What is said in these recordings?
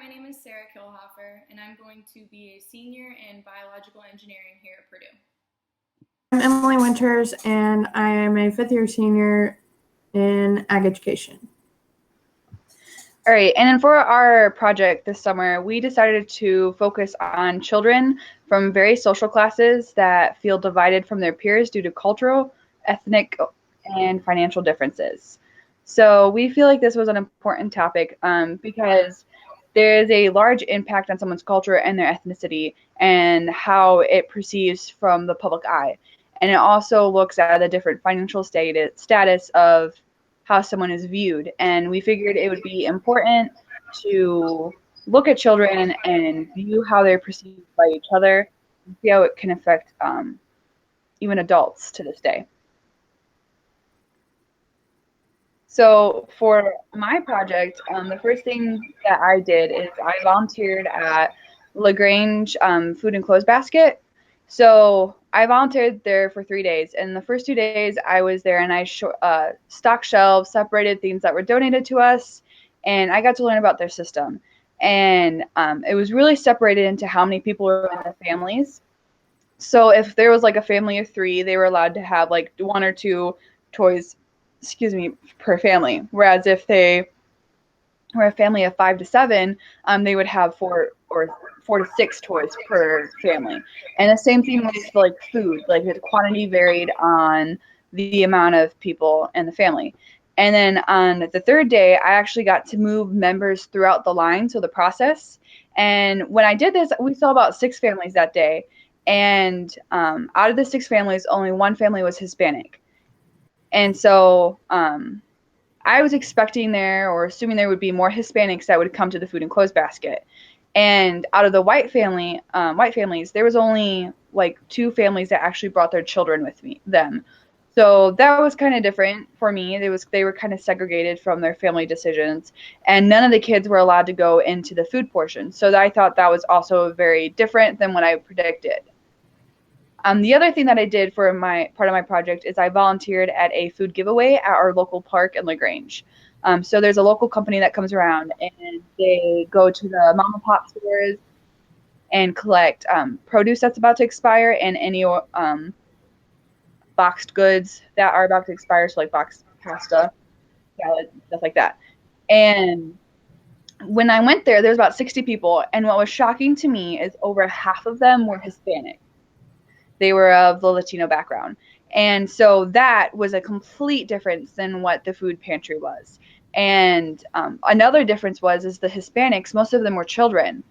my name is Sarah Kilhofer, and I'm going to be a senior in biological engineering here at Purdue. I'm Emily Winters, and I am a fifth year senior in ag education. All right, and then for our project this summer, we decided to focus on children from various social classes that feel divided from their peers due to cultural, ethnic, and financial differences. So we feel like this was an important topic because there is a large impact on someone's culture and their ethnicity and how it perceives from the public eye. And it also looks at the different financial status of how someone is viewed. And we figured it would be important to look at children and view how they're perceived by each other and see how it can affect even adults to this day. So for my project, the first thing that I did is I volunteered at LaGrange Food and Clothes Basket. So I volunteered there for 3 days, and the first 2 days I was there and I stocked shelves, separated things that were donated to us, and I got to learn about their system. And it was really separated into how many people were in the families. So if there was like a family of 3, they were allowed to have like 1 or 2 toys, per family. Whereas if they were a family of 5 to 7, they would have 4 to 6 toys per family. And the same thing was for like food. Like the quantity varied on the amount of people in the family. And then on the 3rd day, I actually got to move members throughout the line, so the process. And when I did this, we saw about 6 families that day. And out of the 6 families, only 1 family was Hispanic. And so I was expecting there or assuming there would be more Hispanics that would come to the food and clothes basket. And out of the white families, there was only like 2 families that actually brought their children with them. So that was kind of different for me. They were kind of segregated from their family decisions, and none of the kids were allowed to go into the food portion. So I thought that was also very different than what I predicted. The other thing that I did for my part of my project is I volunteered at a food giveaway at our local park in LaGrange. So there's a local company that comes around and they go to the mom and pop stores and collect produce that's about to expire and any boxed goods that are about to expire, so like boxed pasta, salad, stuff like that. And when I went there, was about 60 people, and what was shocking to me is over half of them were Hispanic. They were of the Latino background. And so that was a complete difference than what the food pantry was. And another difference is the Hispanics, most of them were children.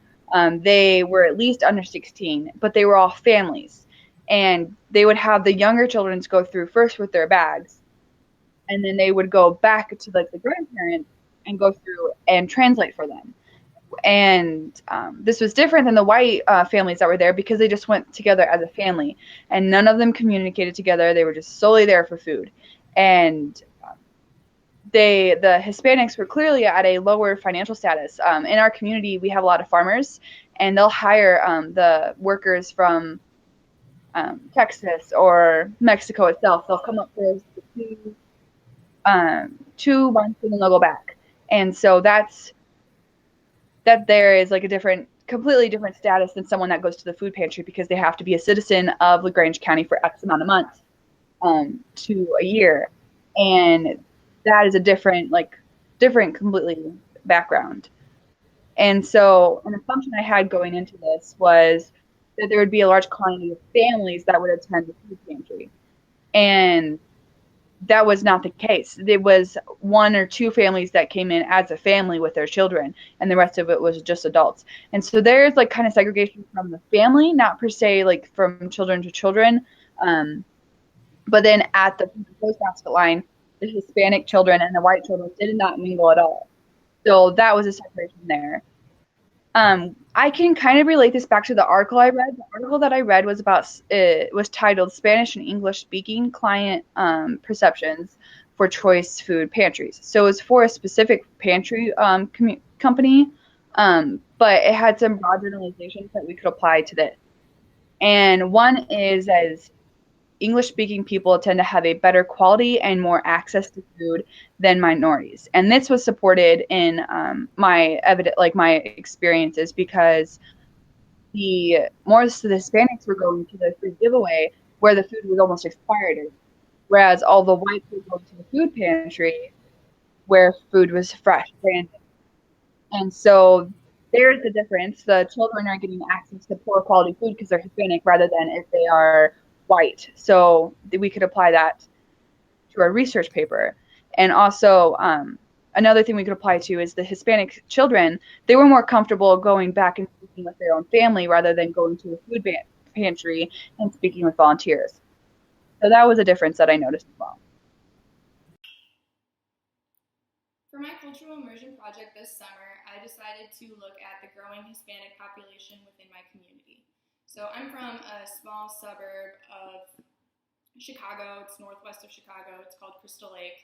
They were at least under 16, but they were all families. And they would have the younger children go through first with their bags. And then they would go back to like the grandparents and go through and translate for them. And this was different than the white families that were there because they just went together as a family, and none of them communicated together. They were just solely there for food. And the Hispanics were clearly at a lower financial status. In our community, we have a lot of farmers, and they'll hire the workers from Texas or Mexico itself. They'll come up for 2 months and then they'll go back. And so that there is like a completely different status than someone that goes to the food pantry because they have to be a citizen of LaGrange County for X amount of months to a year. And that is a different completely background. And so an assumption I had going into this was that there would be a large quantity of families that would attend the food pantry. And that was not the case. There was 1 or 2 families that came in as a family with their children, and the rest of it was just adults. And so there's like kind of segregation from the family, not per se like from children to children. But then at the post basket line, the Hispanic children and the white children did not mingle at all. So that was a separation there. I can kind of relate this back to the article I read. The article that I read was was titled "Spanish and English Speaking Client Perceptions for Choice Food Pantries." So it was for a specific pantry company, but it had some broad generalizations that we could apply to this. And one is as English-speaking people tend to have a better quality and more access to food than minorities. And this was supported in my experiences, because the Hispanics were going to the food giveaway where the food was almost expired, whereas all the whites were going to the food pantry where food was fresh, brand new. And so there's the difference. The children are getting access to poor quality food because they're Hispanic rather than if they are white. So we could apply that to our research paper. And also, another thing we could apply to is the Hispanic children. They were more comfortable going back and speaking with their own family rather than going to a food pantry and speaking with volunteers. So that was a difference that I noticed as well. For my cultural immersion project this summer, I decided to look at the growing Hispanic population within my community. So I'm from a small suburb of Chicago. It's northwest of Chicago. It's called Crystal Lake.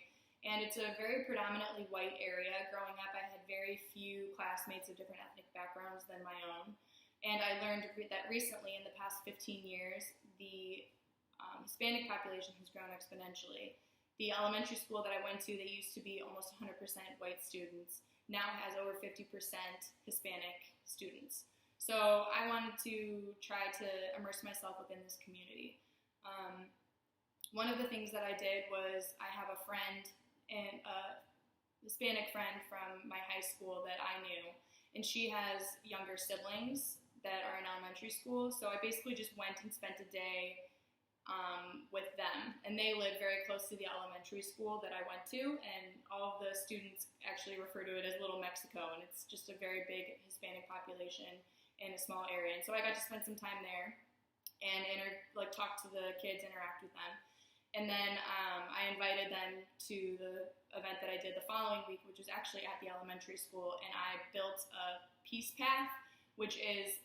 And it's a very predominantly white area. Growing up, I had very few classmates of different ethnic backgrounds than my own. And I learned that recently, in the past 15 years, the Hispanic population has grown exponentially. The elementary school that I went to, that used to be almost 100% white students, now has over 50% Hispanic students. So I wanted to try to immerse myself within this community. One of the things that I did was, I have a friend, and a Hispanic friend from my high school that I knew, and she has younger siblings that are in elementary school. So I basically just went and spent a day with them, and they live very close to the elementary school that I went to, and all of the students actually refer to it as Little Mexico, and it's just a very big Hispanic population in a small area. And so I got to spend some time there and talk to the kids, interact with them. And then I invited them to the event that I did the following week, which was actually at the elementary school, and I built a peace path, which is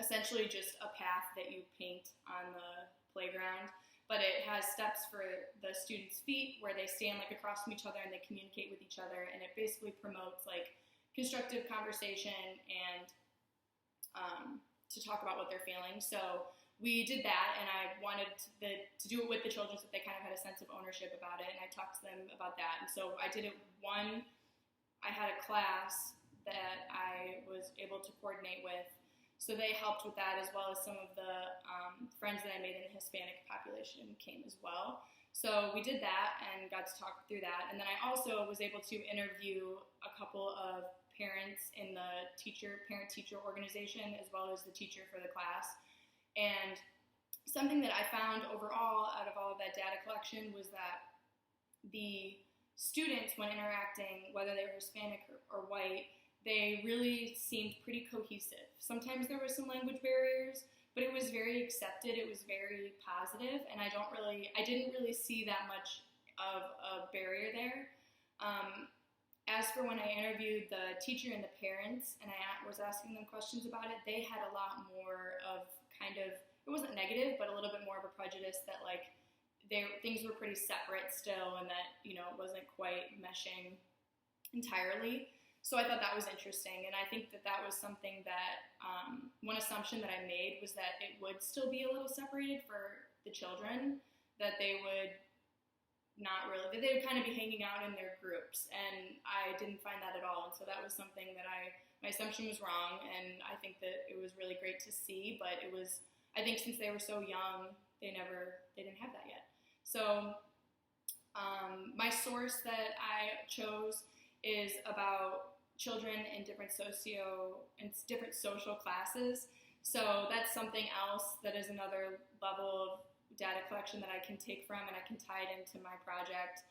essentially just a path that you paint on the playground, but it has steps for the students' feet where they stand across from each other and they communicate with each other, and it basically promotes constructive conversation and to talk about what they're feeling. So we did that, and I wanted to do it with the children so that they kind of had a sense of ownership about it, and I talked to them about that. And so I did it I had a class that I was able to coordinate with, so they helped with that, as well as some of the friends that I made in the Hispanic population came as well. So we did that and got to talk through that. And then I also was able to interview a couple of parents in the parent-teacher organization, as well as the teacher for the class. And something that I found overall out of all of that data collection was that the students, when interacting, whether they were Hispanic or white, they really seemed pretty cohesive. Sometimes there were some language barriers, but it was very accepted. It was very positive, and I didn't really see that much of a barrier there. As for when I interviewed the teacher and the parents, and I was asking them questions about it, they had a lot more of it wasn't negative, but a little bit more of a prejudice that things were pretty separate still, and that it wasn't quite meshing entirely. So I thought that was interesting, and I think that was something that one assumption that I made was that it would still be a little separated for the children, that they would they would kind of be hanging out in their groups, and I didn't find that at all. And so that was something that my assumption was wrong, and I think that it was really great to see, but I think since they were so young, they didn't have that yet. So my source that I chose is about children in different social classes. So that's something else that is another level of data collection that I can take from, and I can tie it into my project,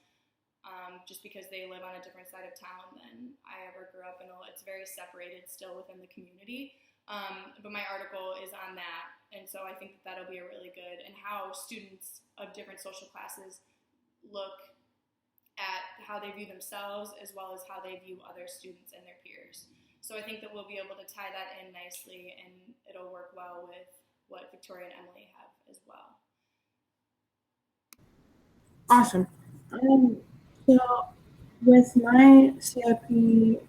just because they live on a different side of town than I ever grew up in. It's very separated still within the community, but my article is on that, and so I think that'll be a really good, and how students of different social classes look at how they view themselves, as well as how they view other students and their peers. So I think that we'll be able to tie that in nicely, and it'll work well with what Victoria and Emily have as well. Awesome. So with my CIP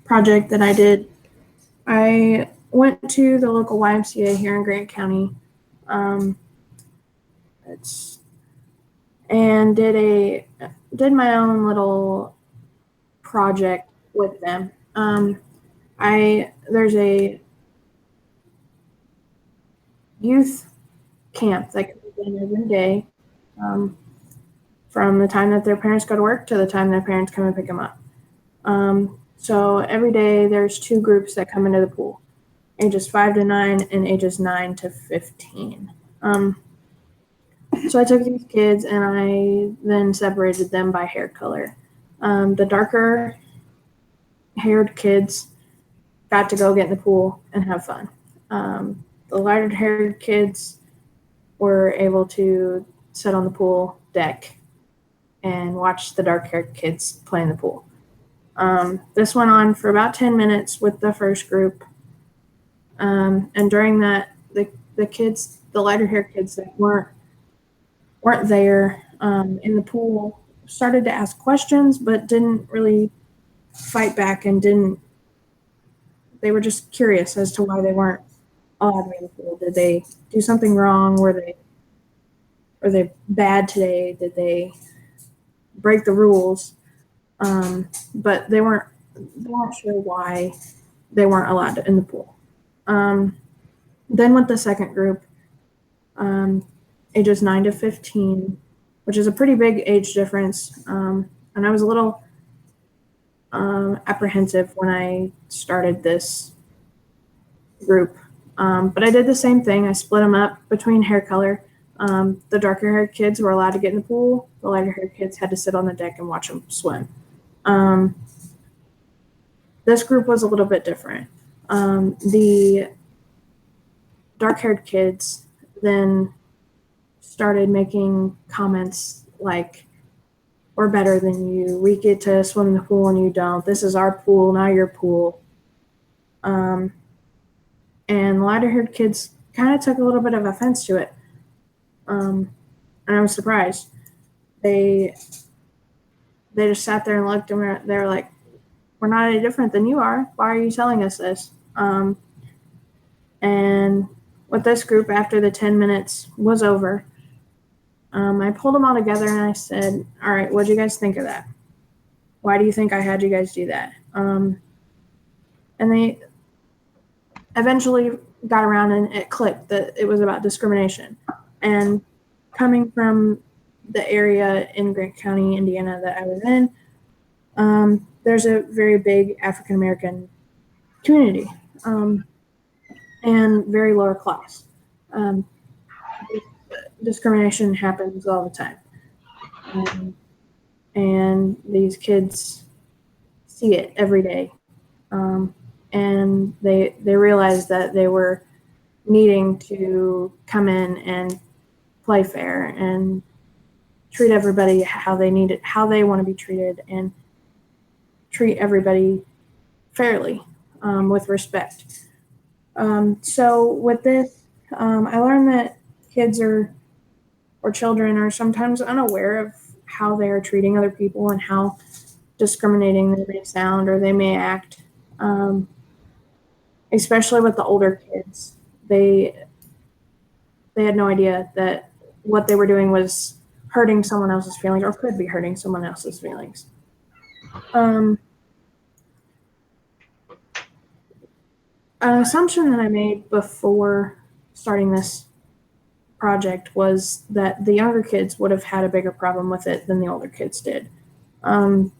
project that I did, I went to the local YMCA here in Grant County, and did my own little project with them. There's a youth camp that can be done every day, from the time that their parents go to work to the time their parents come and pick them up. So every day there's 2 groups that come into the pool, ages 5 to 9 and ages 9 to 15. So I took these kids and I then separated them by hair color. The darker haired kids got to go get in the pool and have fun. The lighter haired kids were able to sit on the pool deck and watch the dark haired kids play in the pool. This went on for about 10 minutes with the first group. And during that, the kids, the lighter haired kids that weren't there in the pool started to ask questions, but didn't really fight back and they were just curious as to why they weren't allowed in the pool. Did they do something wrong? Were they bad today? Did they break the rules? But they weren't sure why they weren't allowed in the pool. Then with the second group, ages 9 to 15, which is a pretty big age difference. And I was a little apprehensive when I started this group. But I did the same thing. I split them up between hair color. The darker haired kids were allowed to get in the pool. The lighter haired kids had to sit on the deck and watch them swim. This group was a little bit different. The dark haired kids then started making comments like, "We're better than you. We get to swim in the pool and you don't. This is our pool, not your pool." And the lighter haired kids kind of took a little bit of offense to it. And I was surprised. They just sat there and looked and they were like, "We're not any different than you are. Why are you telling us this?" And with this group, after the 10 minutes was over, I pulled them all together and I said, "All right, what do you guys think of that? Why do you think I had you guys do that?" And they eventually got around and it clicked that it was about discrimination. And coming from the area in Grant County, Indiana that I was in, there's a very big African American community, and very lower class. Discrimination happens all the time. And these kids see it every day. And they realized that they were needing to come in and play fair and treat everybody how they want to be treated, and treat everybody fairly, with respect. So with this, I learned that kids or children are sometimes unaware of how they are treating other people and how discriminating they may sound or they may act. Especially with the older kids, they had no idea that what they were doing was hurting someone else's feelings or could be hurting someone else's feelings. An assumption that I made before starting this project was that the younger kids would have had a bigger problem with it than the older kids did.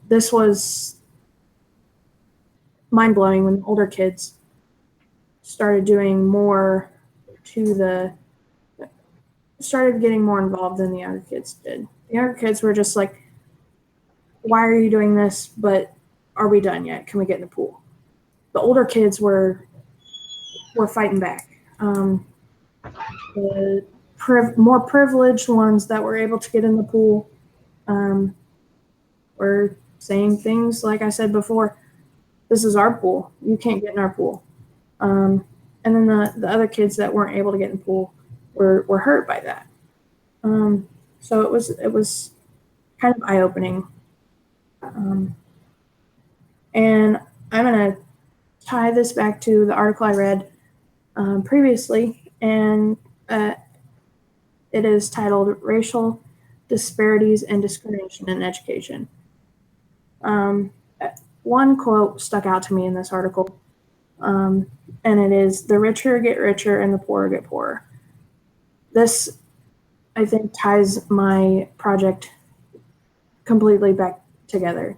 This was mind-blowing when the older kids started doing more started getting more involved than the younger kids did. The younger kids were just like, "Why are you doing this? But are we done yet? Can we get in the pool?" The older kids were fighting back. The more privileged ones that were able to get in the pool were saying things like I said before, "This is our pool. You can't get in our pool." And then the other kids that weren't able to get in the pool were hurt by that. So it was kind of eye-opening. And I'm going to tie this back to the article I read previously, and It is titled Racial Disparities and Discrimination in Education. One quote stuck out to me in this article, and it is, "The richer get richer and the poorer get poorer." This, I think, ties my project completely back together.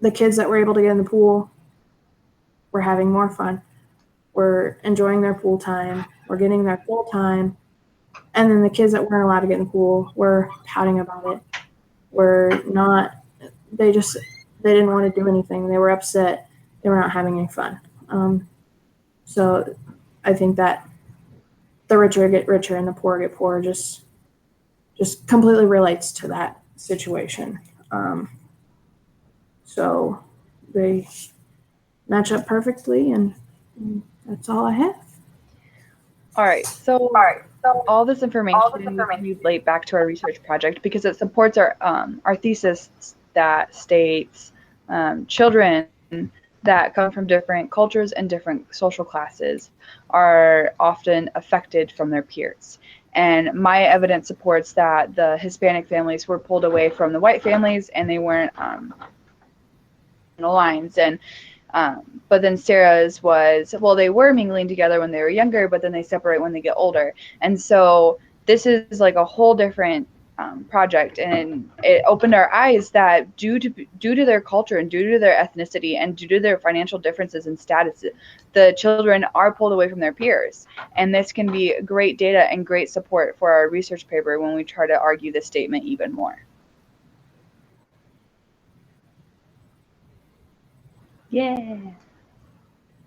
The kids that were able to get in the pool were having more fun, were enjoying their pool time, were getting their full time, and then the kids that weren't allowed to get in the pool were pouting about it, were not, they didn't want to do anything. They were upset. They were not having any fun. So I think that the richer get richer and the poorer get poorer just completely relates to that situation. So they match up perfectly, and that's all I have. All right. So all this information we relate back to our research project because it supports our thesis that states children that come from different cultures and different social classes are often affected from their peers. And my evidence supports that the Hispanic families were pulled away from the white families, and they weren't lines. And but then Sarah's was, well, they were mingling together when they were younger, but then they separate when they get older. And so this is like a whole different project, and it opened our eyes that due to their culture and due to their ethnicity and due to their financial differences and status, the children are pulled away from their peers. And this can be great data and great support for our research paper when we try to argue this statement even more. Yeah.